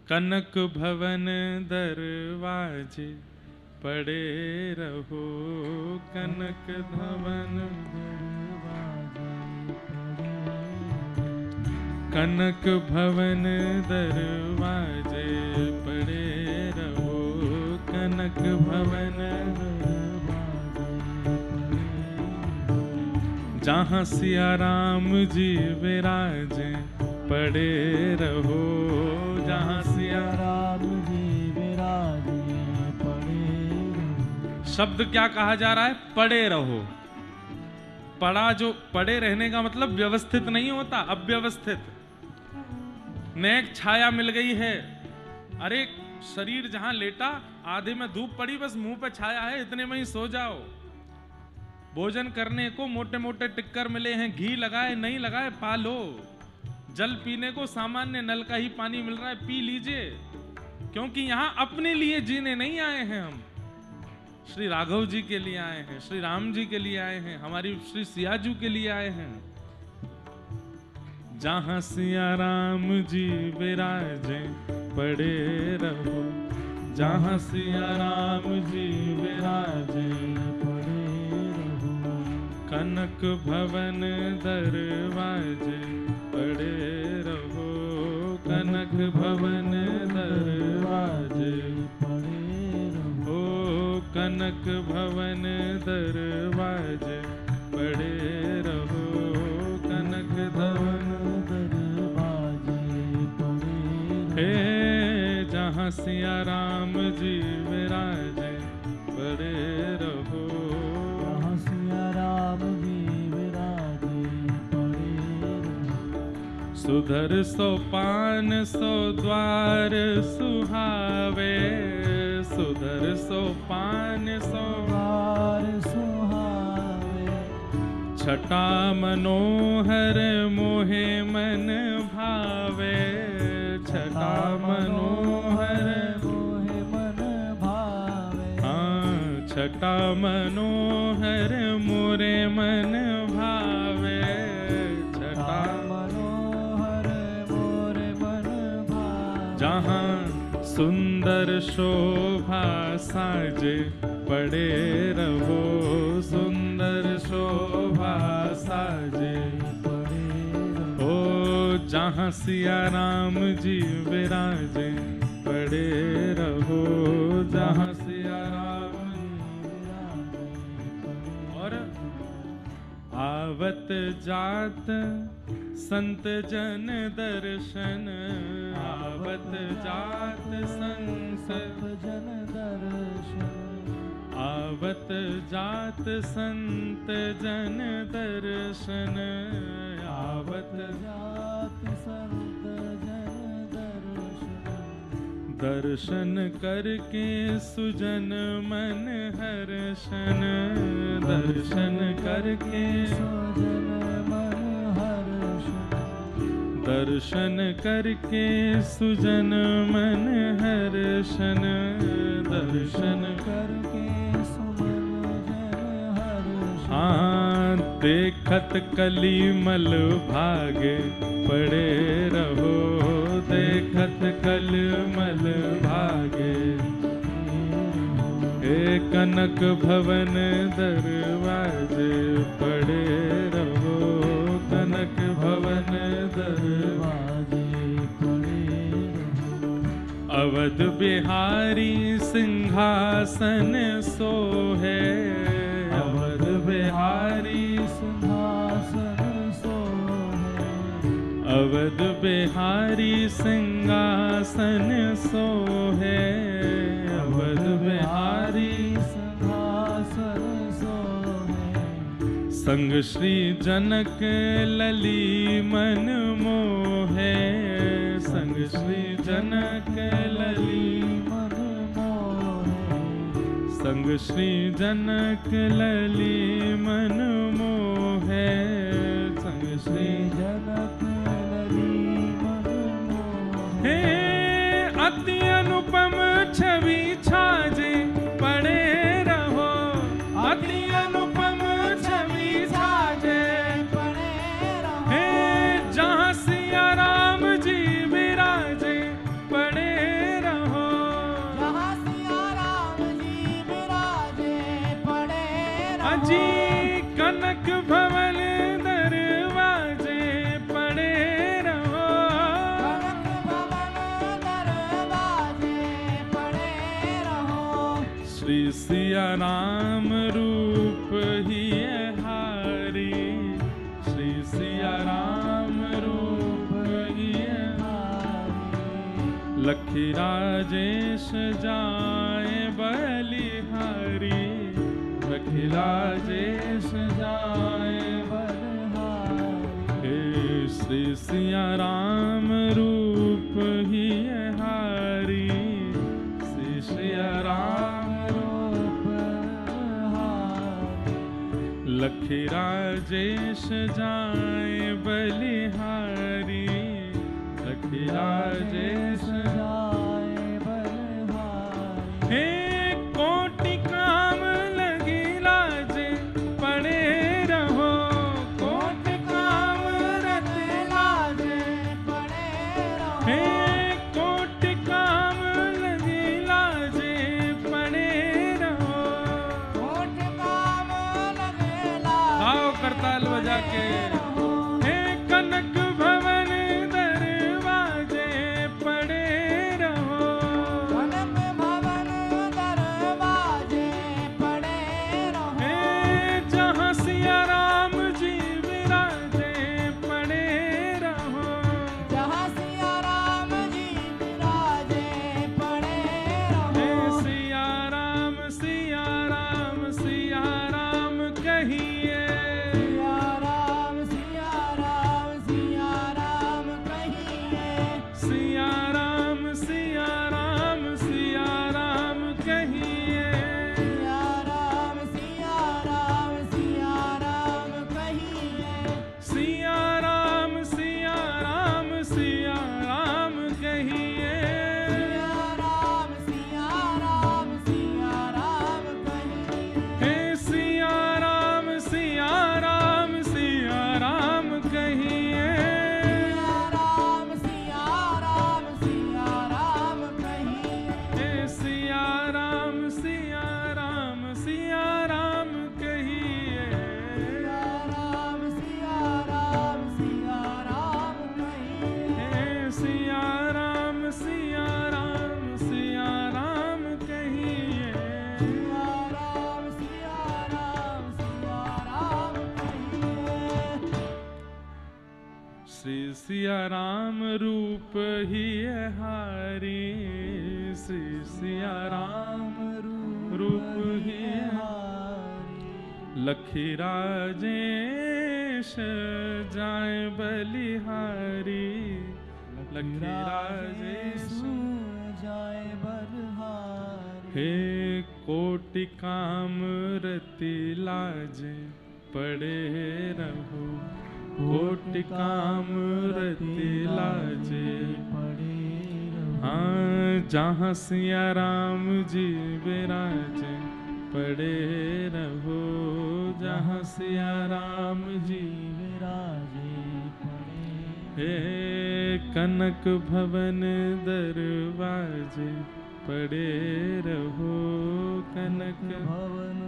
कनक भवन दरवाजे पड़े रहो, कनक भवन कनक भवन दरवाजे पड़े रहो, कनक भवन जहाँ सिया राम जी विराजे पड़े रहो, जहाँ सिया राम जी विराजे पड़े रहो। शब्द क्या कहा जा रहा है? पड़े रहो। पड़ा, जो पड़े रहने का मतलब व्यवस्थित नहीं होता, अव्यवस्थित। नेक छाया मिल गई है, अरे शरीर जहां लेटा, आधे में धूप पड़ी, बस मुंह पे छाया है, इतने में ही सो जाओ। भोजन करने को मोटे मोटे टिक्कर मिले हैं, घी लगाए नहीं लगाए पालो। जल पीने को सामान्य नल का ही पानी मिल रहा है, पी लीजिए, क्योंकि यहां अपने लिए जीने नहीं आए हैं हम, श्री राघव जी के लिए आए हैं, श्री राम जी के लिए आए हैं, हमारी श्री सियाजू के लिए आए हैं। जहां सिया राम जी विराजे पड़े रहो, जहां सिया राम जी विराजे पड़े रहो। कनक भवन दरवाजे पड़े रहो, कनक भवन दरवाजे पड़े रहो। कनक भवन दरवाजे पड़े रहो, कनक भवन दरवाजे पड़े रहो। हे जहाँ सिया राम जी विराजे पड़े रहो, जहाँ सिया राम जी विराजे पड़े रहो। सुधर सोपान सो द्वार सुहावे, सुधर सोपान सो द्वार सुहावे। छटा मनोहर मोहे मन भावे, छटा मनोहर मोहे मन भावे। हाँ, छटा मनोहर मोरे मन भावे, छटा मनोहर मोरे मन भावे। जहाँ सुंदर शोभा साजे पड़े रहो, सुंदर शोभा साजे पड़े रहो। ओ जहाँ सिया राम जी विराजे पड़े रहो, जहाँ सिया राम जी विराजे। और आवत जात संत जन दर्शन, आवत जात संत जन दर्शन। आवत जात संत जन दर्शन, आवत जात संत जन दर्शन। दर्शन करके सुजन मन हर्षन, दर्शन करके सुजन मन हर्षन। दर्शन करके सुजन मन हर्षन, दर्शन करके सुमन जन हर्षन। हाँ, देखत कली मल भागे पड़े रहो, देखत कल मल भागे। हे कनक भवन दरवाजे पड़े रहो, कनक भवन दरवाजे पड़े रहो। अवध बिहारी सिंहासन सोहे, अवध बिहारी सिंहासन सोहे। अवध बिहारी सिंहासन सोहे, अवध बिहारी सिंहासन सोहे। संग श्री जनक लली मन मोहे, संग श्री जनक लली मन मोहे। संग श्री जनक लली मन मोहे, संग श्री जनक लली मन मोहे। हे अति अनुपम छवि छाजे पड़े रहो, अति अनुपम छवि छाजे पड़े रहो। हे जहाँ सिया राम जी विराजे पड़े श्री सिया राम रूप ही है हारी, श्री सिया राम रूप ही है हारी। लखी राजेश जाए बलिहारी, लखी राजेश जाए बलिहारी। हे श्री सिया राम रूप ही है हारी, श्री सिया राम रूप हारी। लखी राजेश जाए बलिहारी, लखी राजेश जाए बलिहारी। हे कोटि काम लगी लाजे पड़े रहो, कोटि काम रते लाजे पड़े रहो। हे कोटि काम लगी लाजे पड़े रहो, कोटि काम लगे लाजे। आओ करताल बजा के। हे कनक भवन दरवाजे पड़े रहो, कनक भवन दरवाजे पड़े रहो। हे जहाँ सिया राम जी विराजे पड़े रहो, जहाँ सिया राम जी विराजे पड़े रहो। हे सिया राम सिया राम सिया राम कहिए, सिया राम सिया राम सिया राम कहिए, सिया राम सिया राम सिया राम कहिए, सिया राम सिया राम सिया राम कहिए, सिया राम सिया राम सिया राम कहिए, सिया राम सिया राम सिया राम कहिए। हे सिया राम सिया राम सिया राम कहिए, सिया राम सिया राम सिया राम कहिए। हे सिया राम सिया राम सिया राम कहिए, सिया राम सिया राम सिया राम कहिए। हे सिया राम सिया राम सिया राम कहिए, सिया राम सिया राम सिया राम कहिए। श्री सिया राम रूप ही है हारी, श्री सिया राम रूप ही है हारी। लखी राजेश जाए बलिहारी, लखी राजेश जाए बलिहारी। हे कोटि काम रति लाजे पड़े रहो, कोटि काम रति लाजे पड़े रहो। हाँ जहाँ सिया राम जी विराजे पड़े रहो, जहाँ सिया राम जी विराजे पड़े। हे कनक भवन दरवाजे पड़े रहो, कनक भवन